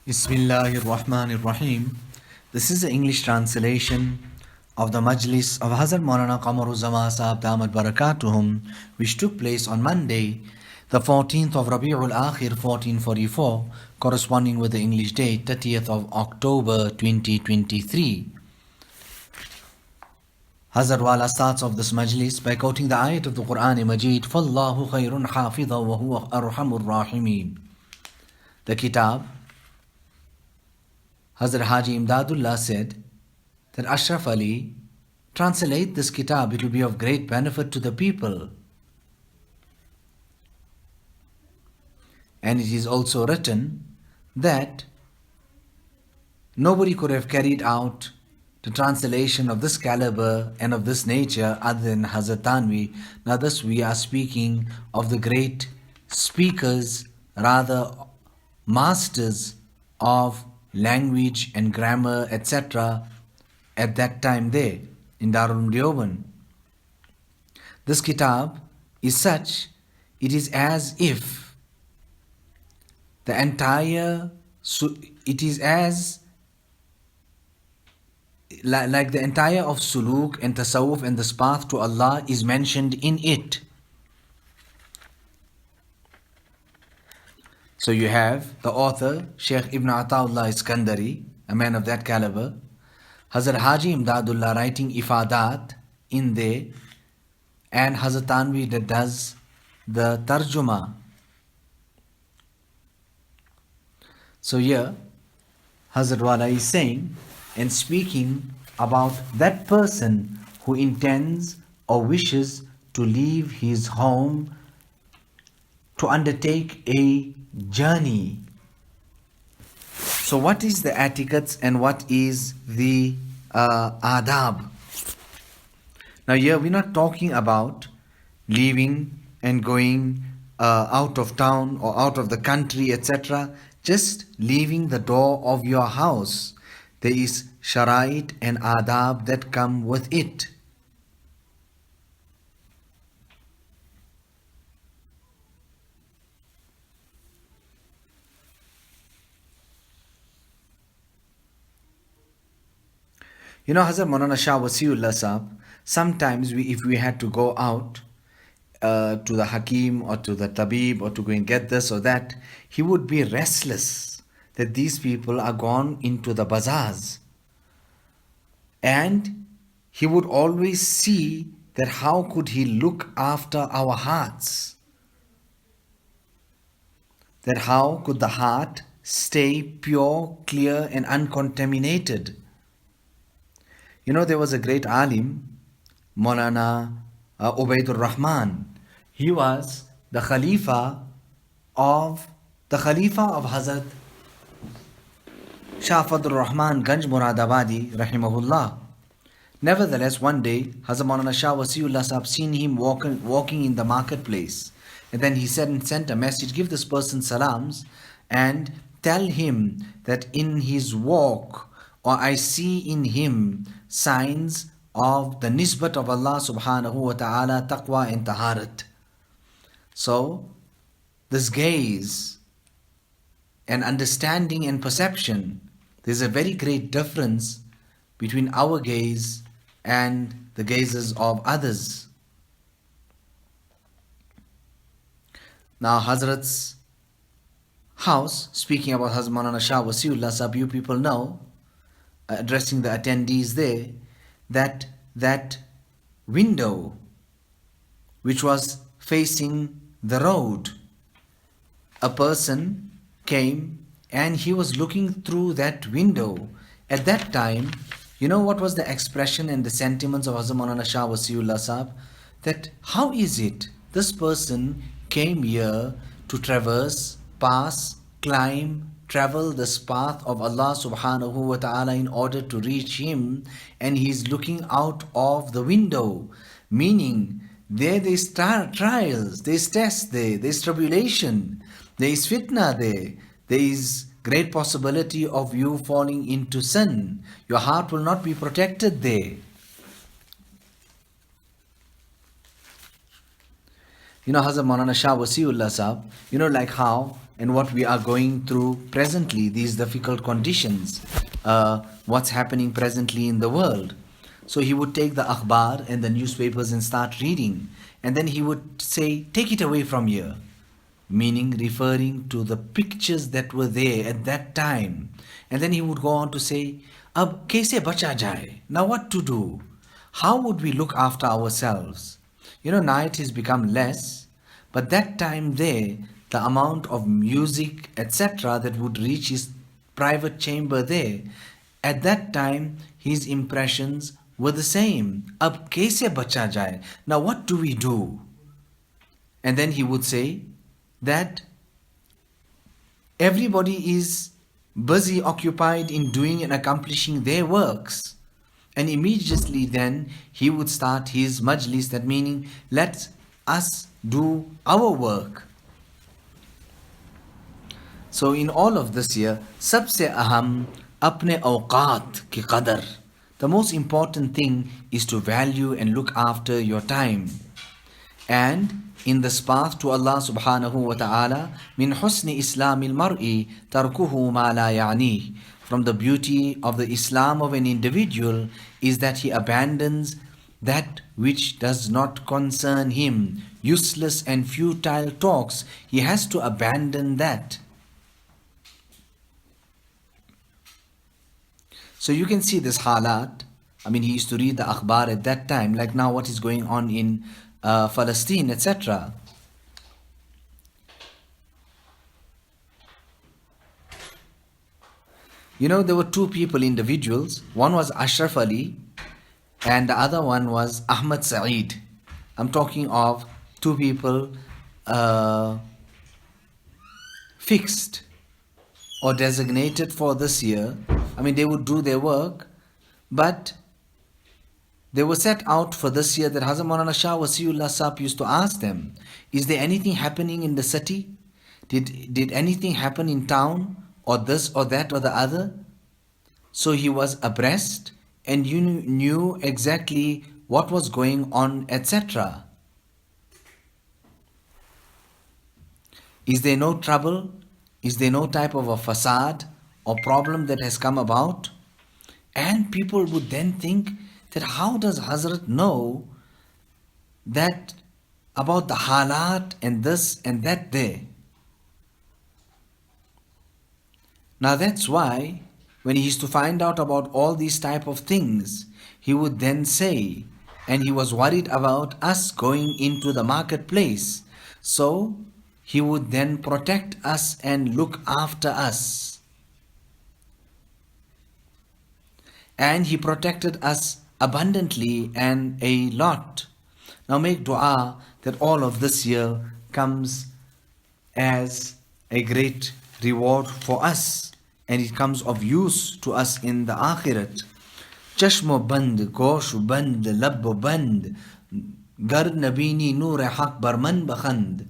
Bismillahir Rahmanir Rahim. This is the English translation of the Majlis of Hazrat Maulana Qamar Uzzaman Saheb Damat Barakatuhum, which took place on Monday, the 14th of Rabi'ul Akhir 1444, corresponding with the English date 30th of October 2023. Hazrat Wala starts off this Majlis by quoting the ayat of the Quran Majid, فَاللَّهُ خَيْرٌ حَافِظًا وَهُوَ أَرْحَمُ الرَّاحِمِينَ. The Kitab, Hazrat Haji Imdadullah said that Ashraf Ali, translate this kitab, it will be of great benefit to the people. And it is also written that nobody could have carried out the translation of this caliber and of this nature other than Hazrat Tanvi. Now thus we are speaking of the great speakers, rather masters of language and grammar, etc. at that time there in Darul Deoban. This kitab is such, it is as if the entire, it is as like the entire of suluk and tasawwuf and this path to Allah is mentioned in it. So you have the author, Sheikh Ibn Ataullah Iskandari, a man of that caliber, Hazrat Haji Imdadullah writing ifadat in there, and Hazrat Tanvi that does the tarjuma. So here, Hazrat Wala is saying and speaking about that person who intends or wishes to leave his home to undertake a journey. So what is the etiquettes and what is the adab? Now here we're not talking about leaving and going out of town or out of the country, etc. Just leaving the door of your house. There is sharait and adab that come with it. You know, Hazrat Maulana Shah Wasiullah Sahab, sometimes if we had to go out to the Hakim or to the Tabib or to go and get this or that, he would be restless that these people are gone into the bazaars. And he would always see that how could he look after our hearts? That how could the heart stay pure, clear and uncontaminated? You know, there was a great alim, Maulana Ubaidur Rahman. He was the Khalifa of Hazrat Shah Fadlur Rahman Ganj Muradabadi Rahimahullah. Nevertheless, one day, Hazrat Maulana Shah Wasiullah Sahab seen him walking in the marketplace. And then he said and sent a message, give this person salams and tell him that in his walk, or I see in him signs of the nisbat of Allah subhanahu wa ta'ala, taqwa and taharat. So, this gaze and understanding and perception, there's a very great difference between our gaze and the gazes of others. Now, Hazrat's house, speaking about Hazrat Maulana Shah Wasiullah Sahab, you people know, addressing the attendees there, that window which was facing the road, a person came and he was looking through that window. At that time, you know what was the expression and the sentiments of Hazrat Maulana Shah Wasiullah Sahab? That how is it this person came here to traverse, pass, climb, travel this path of Allah subhanahu wa ta'ala in order to reach him, and he's looking out of the window, meaning there's trials, there's tests there's tribulation, there is fitna there is great possibility of you falling into sin. Your heart will not be protected there. You know, Hazrat Maulana Shah Wasiullah Sahab, you know, like how and what we are going through presently, these difficult conditions, what's happening presently in the world. So he would take the akhbar and the newspapers and start reading, and then he would say, take it away from here, meaning referring to the pictures that were there at that time. And then he would go on to say, Ab kaise bacha jaye? Now what to do? How would we look after ourselves? Now it has become less, but that time there, the amount of music, etc., that would reach his private chamber there, at that time, his impressions were the same. Ab kaise bacha jaye? Now what do we do? And then he would say that everybody is busy, occupied in doing and accomplishing their works. And immediately then he would start his majlis, that meaning, let us do our work. So in all of this year, sabse aham apne awqat ki qadar. The most important thing is to value and look after your time. And in this path to Allah subhanahu wa ta'ala, min husni islamil mar'i tarkuhu ma la ya'nih. From the beauty of the Islam of an individual is that he abandons that which does not concern him. Useless and futile talks, he has to abandon that. So you can see this halat. He used to read the akhbar at that time, like now what is going on in Palestine, etc. There were two people, individuals. One was Ashraf Ali and the other one was Ahmad Saeed. I'm talking of two people fixed or designated for this year. They would do their work, but they were set out for this year that Hazrat Maulana Shah Wasiullah Saheb used to ask them, is there anything happening in the city? Did anything happen in town? Or this or that or the other? So he was abreast and you knew exactly what was going on, etc. Is there no trouble? Is there no type of a fasad or problem that has come about? And people would then think that how does Hazrat know that about the halat and this and that there? Now that's why when he used to find out about all these type of things, he would then say, and he was worried about us going into the marketplace. So he would then protect us and look after us. And he protected us abundantly and a lot. Now make dua that all of this year comes as a great reward for us, and it comes of use to us in the akhirat. Chashmo band, gosh band, lab band, gar nabini noor haq barman bakhand.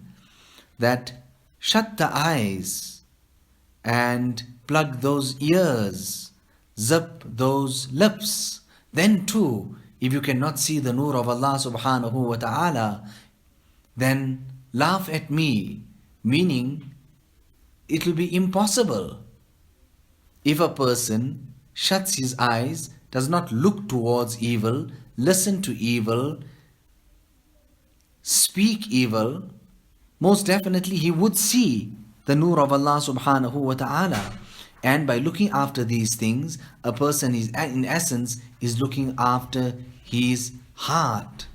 That shut the eyes and plug those ears, zip those lips. Then too, if you cannot see the noor of Allah subhanahu wa ta'ala, then laugh at me, meaning it will be impossible. If a person shuts his eyes, does not look towards evil, listen to evil, speak evil, most definitely he would see the noor of Allah subhanahu wa ta'ala. And by looking after these things, a person is in essence is looking after his heart.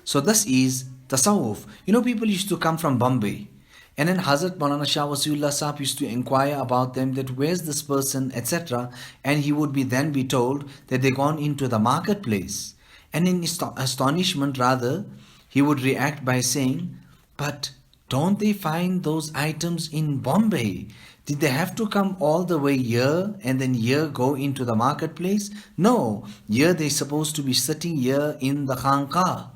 So this is tasawwuf. People used to come from Bombay, and then Hazrat Maulana Shah Wasiullah Saheb used to inquire about them, that where's this person, etc. And he would then be told that they've gone into the marketplace. And in astonishment rather, he would react by saying, but don't they find those items in Bombay? Did they have to come all the way here and then here go into the marketplace? No, here they're supposed to be sitting here in the khanqah.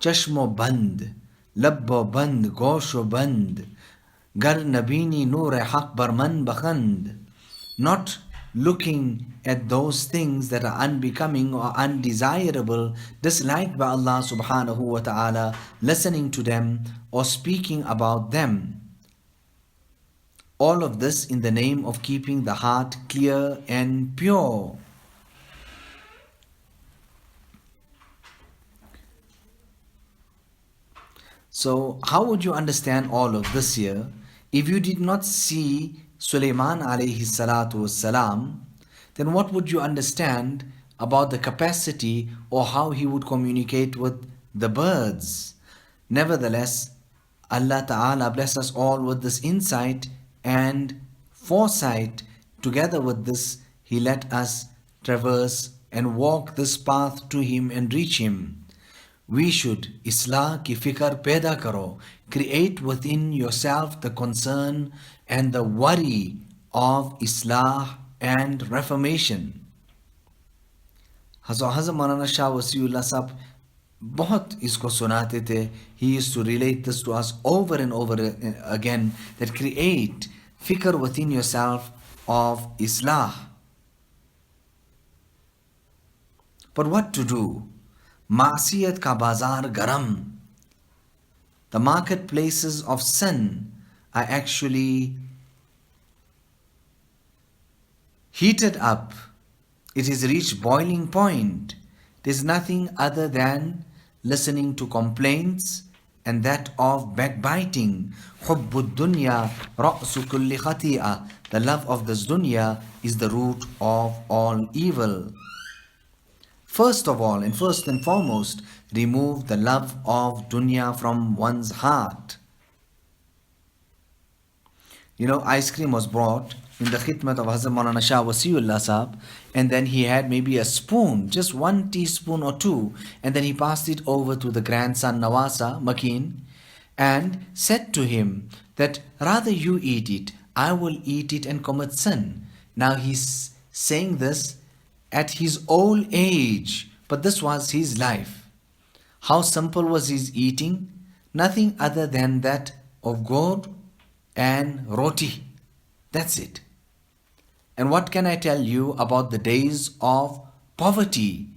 Chashmo band, labbo band, gosho band, gar nabini noor haq barman bakhand. Not looking at those things that are unbecoming or undesirable, disliked by Allah subhanahu wa ta'ala, listening to them or speaking about them. All of this in the name of keeping the heart clear and pure. So, how would you understand all of this here if you did not see Sulaiman alayhi salatu wassalam? Then what would you understand about the capacity or how he would communicate with the birds? Nevertheless, Allah Ta'ala bless us all with this insight and foresight. Together with this, He let us traverse and walk this path to Him and reach Him. We should Islah ki fikr paida karo. Create within yourself the concern and the worry of Islah and reformation. Hazrat Maulana Shah Wasiullah Sahab बहुत इसको सुनाते थे. He used to relate this to us over and over again, that create fikr within yourself of Islah. But what to do? Ma'asiyat ka bazar garam. The marketplaces of sin are actually heated up. It has reached boiling point. It is nothing other than listening to complaints and that of backbiting. Hubbud dunya ra'su kulli khati'ah. The love of this dunya is the root of all evil. First of all, and first and foremost, remove the love of dunya from one's heart. You know, ice cream was brought in the khidmat of Hazrat Maulana Shah Wasiullah Sahab, and then he had maybe a spoon, just 1 teaspoon or 2, and then he passed it over to the grandson Nawasa Makin and said to him that rather you eat it, I will eat it and commit sin. Now he's saying this at his old age, but this was his life. How simple was his eating? Nothing other than that of gourd and roti. That's it. And what can I tell you about the days of poverty?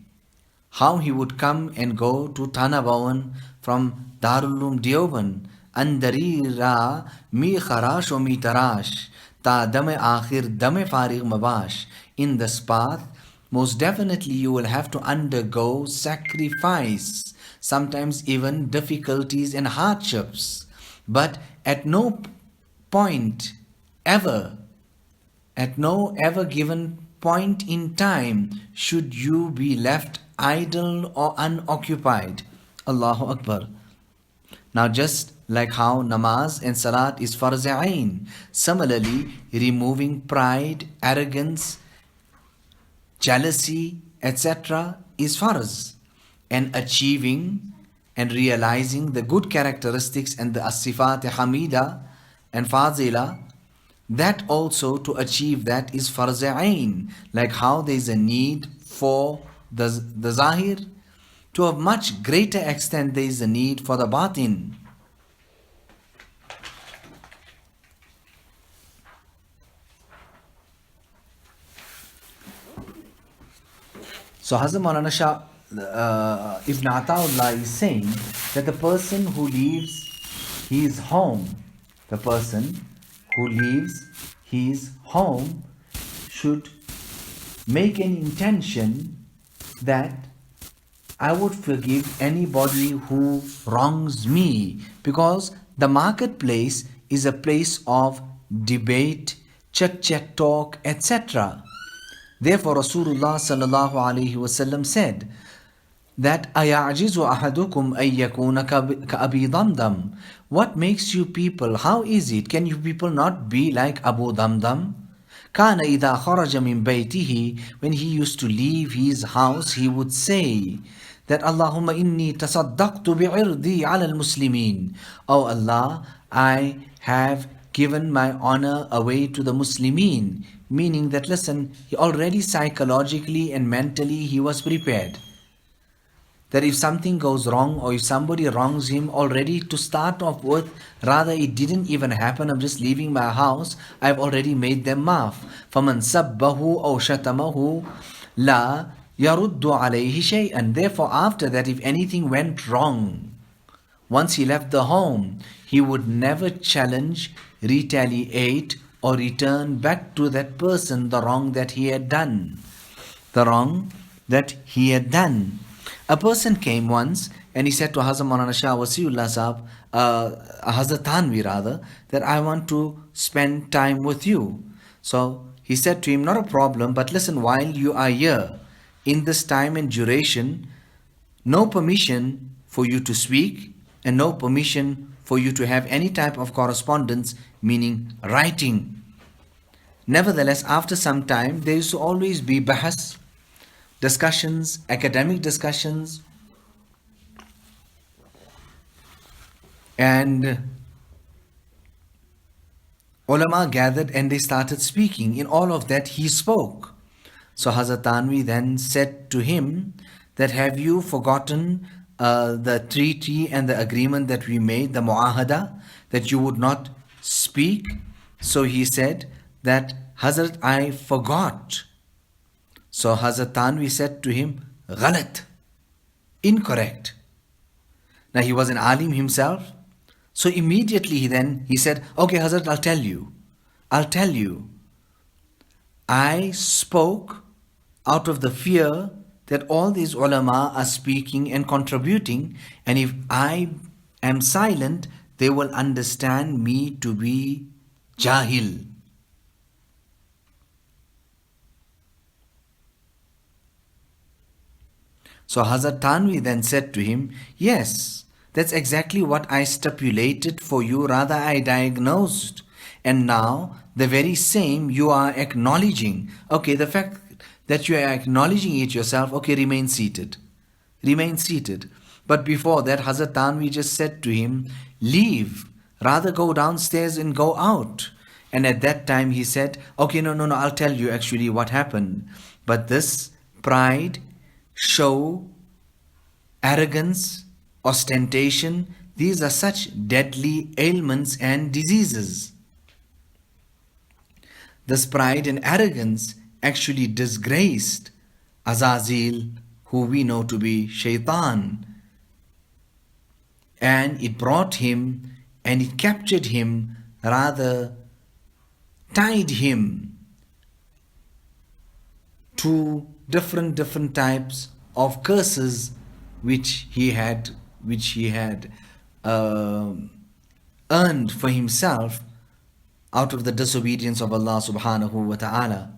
How he would come and go to Thana Bhawan from Darul Uloom Deoband. Andari ra mi kharash o mi tarash, ta dame akhir dame farig mabash. In this path, most definitely you will have to undergo sacrifice, sometimes even difficulties and hardships. But at no point ever, at no ever given point in time should you be left idle or unoccupied. Allahu Akbar. Now just like how namaz and salat is farz ain, similarly removing pride, arrogance, jealousy, etc. is farz, and achieving and realizing the good characteristics and the as-sifat hamida and fazila, that also to achieve that is farz ain. Like how there is a need for the zahir, to a much greater extent there is a need for the batin. So Hazrat Maulana Shah Ibn Ataullah is saying that the person who leaves his home, the person who leaves his home should make an intention that I would forgive anybody who wrongs me, because the marketplace is a place of debate, chit-chat talk, etc. Therefore, Rasulullah sallallahu alaihi wasallam said that ayajizu ahadukum ay yakuna ka Abi Damdam. What makes you people? How is it? Can you people not be like Abu Damdam? Kana idha kharaja min baytihi. When he used to leave his house, he would say that Allahumma inni tasaddaqtu bi'irdi ala al-muslimin. Oh Allah, I have given my honor away to the Muslimin. Meaning that, listen, he already psychologically and mentally he was prepared. that if something goes wrong or if somebody wrongs him already to start off with, rather it didn't even happen, I'm just leaving my house, I've already made them maaf. فَمَنْ سَبَّهُ أَوْ شَتَمَهُ لَا يَرُدُّ عَلَيْهِ شَيْئًا. Therefore, after that, if anything went wrong, once he left the home, he would never challenge, retaliate, or return back to that person the wrong that he had done. The wrong that he had done. A person came once and he said to Hazrat Maulana Shah Wasiullah Sahab, Hazrat Thanvi rather, that I want to spend time with you. So he said to him, not a problem, but listen, while you are here, in this time and duration, no permission for you to speak and no permission for you to have any type of correspondence, meaning writing. Nevertheless, after some time, there used to always be bahas, discussions, academic discussions, and ulama gathered and they started speaking. In all of that, he spoke. So Hazrat Tanvi then said to him that, have you forgotten the treaty and the agreement that we made, the mu'ahada, that you would not speak? So he said that, Hazrat, I forgot. So Hazrat Tanvi said to him, Ghalat, incorrect. Now he was an alim himself. So immediately he said, okay Hazrat, I'll tell you. I spoke out of the fear that all these ulama are speaking and contributing, and if I am silent, they will understand me to be jahil. So Hazrat Tanvi then said to him, yes, that's exactly what I stipulated for you, rather I diagnosed. And now the very same you are acknowledging. Okay, the fact that you are acknowledging it yourself, okay, remain seated. Remain seated. But before that, Hazrat Tanvi just said to him, leave, rather go downstairs and go out. And at that time he said, okay, no, I'll tell you actually what happened. But this pride, show, arrogance, ostentation, these are such deadly ailments and diseases. This pride and arrogance actually disgraced Azazil, who we know to be Shaitan, and it brought him and it captured him, rather tied him to different types of curses which he had earned for himself out of the disobedience of Allah subhanahu wa ta'ala.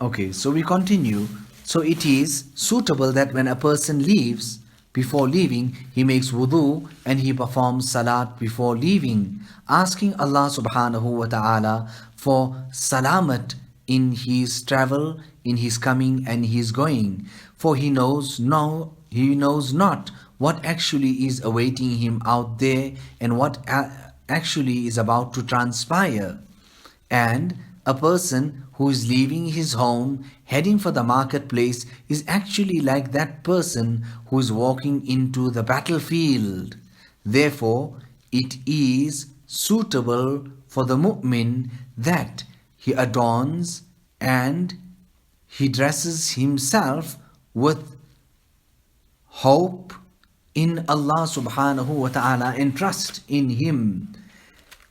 Okay, so we continue. So it is suitable that when a person leaves, before leaving, he makes wudu and he performs salat before leaving, asking Allah subhanahu wa ta'ala for salamat in his travel, in his coming and his going. For he knows not what actually is awaiting him out there and what actually is about to transpire. And a person who is leaving his home, heading for the marketplace, is actually like that person who is walking into the battlefield. Therefore, it is suitable for the mu'min that he adorns and he dresses himself with hope in Allah subhanahu wa ta'ala and trust in Him,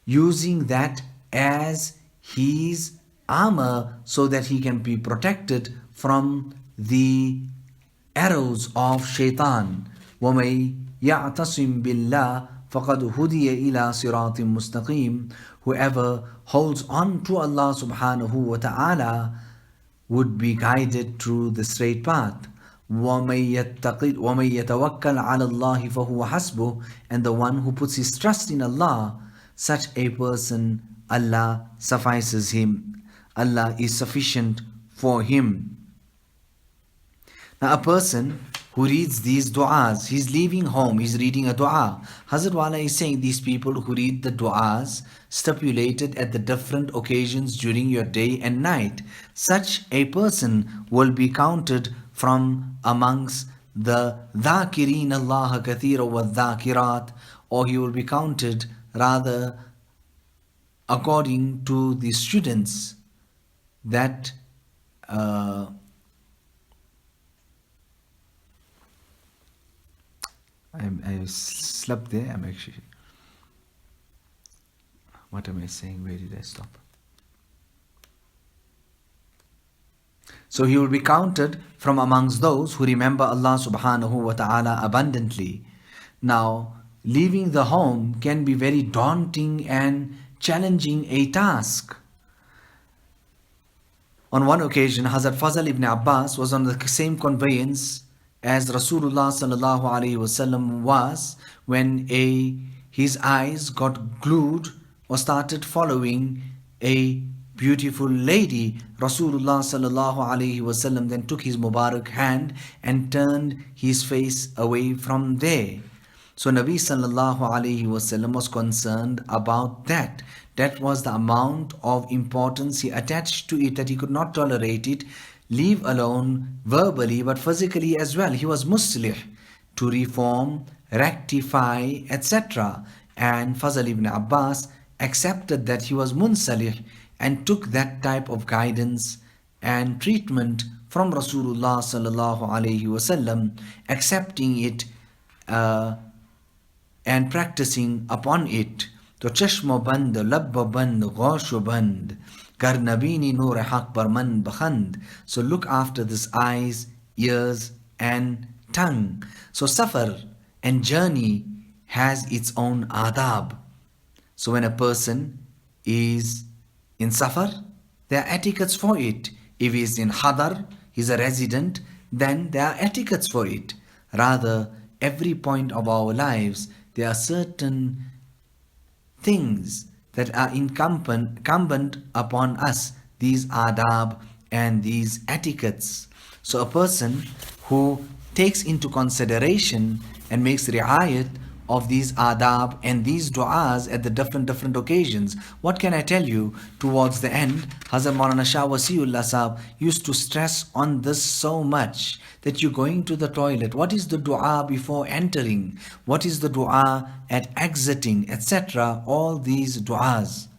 using that as his armor so that he can be protected from the arrows of shaitan. وَمَن يَعْتَصِمْ بِاللَّهِ فَقَدْ هُدِيَ إِلَى صِرَاطٍ مُسْتَقِيمٍ. Whoever holds on to Allah subhanahu wa ta'ala would be guided through the straight path. وَمَن يَتَوَكَّلْ عَلَى اللَّهِ فَهُوَ حَسْبُهُ. And the one who puts his trust in Allah, such a person, Allah suffices him. Allah is sufficient for him. Now a person who reads these du'as. He's leaving home, he's reading a du'a. Hazrat Wala is saying these people who read the du'as stipulated at the different occasions during your day and night. Such a person will be counted from amongst the dhakirin Allah kathira wa dhakirat, or he will be counted rather according to the students that I slept there. I'm actually. What am I saying? Where did I stop? So he will be counted from amongst those who remember Allah subhanahu wa ta'ala abundantly. Now, leaving the home can be very daunting and challenging a task. On one occasion, Hazrat Fazal ibn Abbas was on the same conveyance as Rasulullah sallallahu alaihi wasallam was when his eyes got glued or started following a beautiful lady. Rasulullah sallallahu alaihi wasallam then took his Mubarak hand and turned his face away from there. So Nabi sallallahu alaihi wasallam was concerned about that. That was the amount of importance he attached to it, that he could not tolerate it, leave alone verbally but physically as well. He was muslih, to reform, rectify, etc. And Fazal ibn Abbas accepted that he was munsalih and took that type of guidance and treatment from Rasulullah sallallahu alaihi wasallam, accepting it and practicing upon it. तो चश्म बंद लब बंद Gosse बंद कर नबीनी नूर हक पर मन बखंद. So look after this eyes, ears and tongue. So safar and journey has its own adab. So when a person is in safar, there are etiquettes for it. If he is in hadar, he is a resident, then there are etiquettes for it. Rather, every point of our lives, there are certain things that are incumbent upon us, these adab and these etiquettes. So a person who takes into consideration and makes riayat of these adab and these du'as at the different occasions. What can I tell you? Towards the end, Hazrat Maulana Shah Wasiullah Saheb used to stress on this so much, that you're going to the toilet. What is the dua before entering? What is the dua at exiting, etc.? All these duas.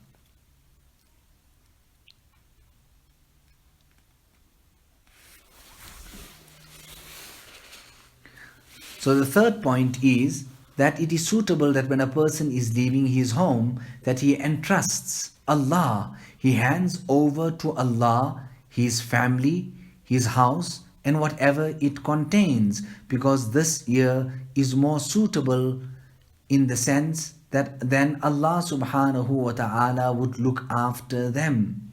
So the third point is that it is suitable that when a person is leaving his home, that he entrusts Allah. He hands over to Allah his family, his house, and whatever it contains, because this year is more suitable in the sense that then Allah subhanahu wa ta'ala would look after them.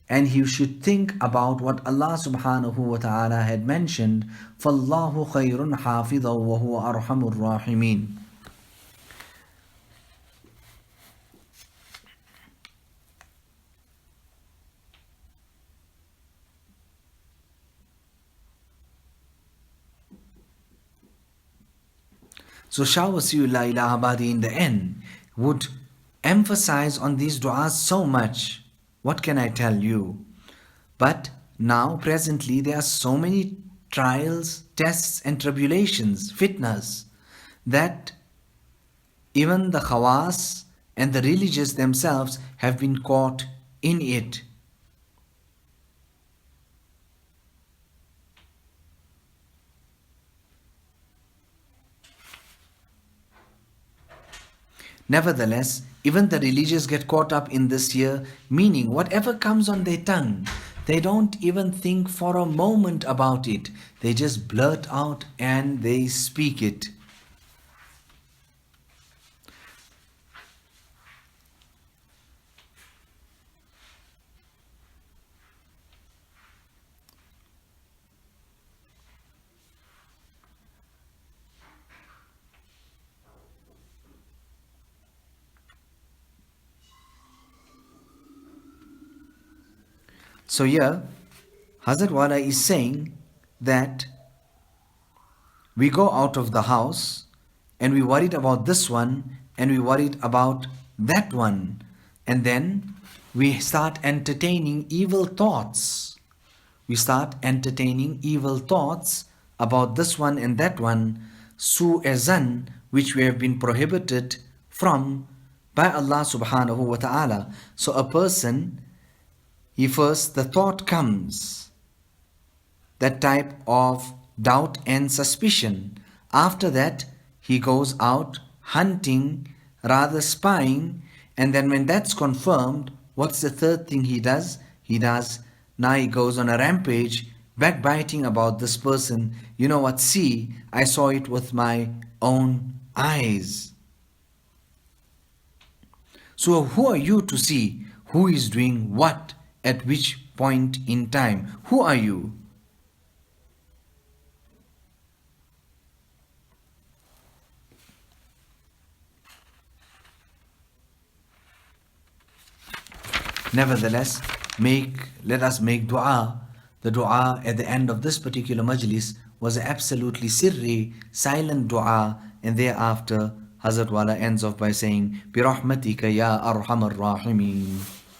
And he should think about what Allah subhanahu wa ta'ala had mentioned, فَاللَّهُ خَيْرٌ حَافِظًا وَهُوَ أَرْحَمُ الرَّاحِمِينَ. So Shah Wasiullah Alahbadi in the end would emphasize on these du'as so much. What can I tell you? But now presently there are so many trials, tests and tribulations, fitnas, that even the khawas and the religious themselves have been caught in it. Nevertheless, even the religious get caught up in this year, meaning whatever comes on their tongue, they don't even think for a moment about it. They just blurt out and they speak it. So here, Hazrat Wala is saying that We go out of the house and we worried about this one and we worried about that one. And then we start entertaining evil thoughts. We start entertaining evil thoughts about this one and that one, su'ezan, which we have been prohibited from by Allah subhanahu wa ta'ala. So a person, the thought comes, that type of doubt and suspicion. After that, he goes out hunting, rather spying, and then when that's confirmed, what's the third thing he does? Now he goes on a rampage, backbiting about this person. You know what? See, I saw it with my own eyes. So who are you to see who is doing what at which point in time? Who are you? Nevertheless, let us make dua. The dua at the end of this particular majlis was absolutely sirri, silent dua, and thereafter Hazrat Wala ends off by saying, Birahmatika ya arhamar rahimin.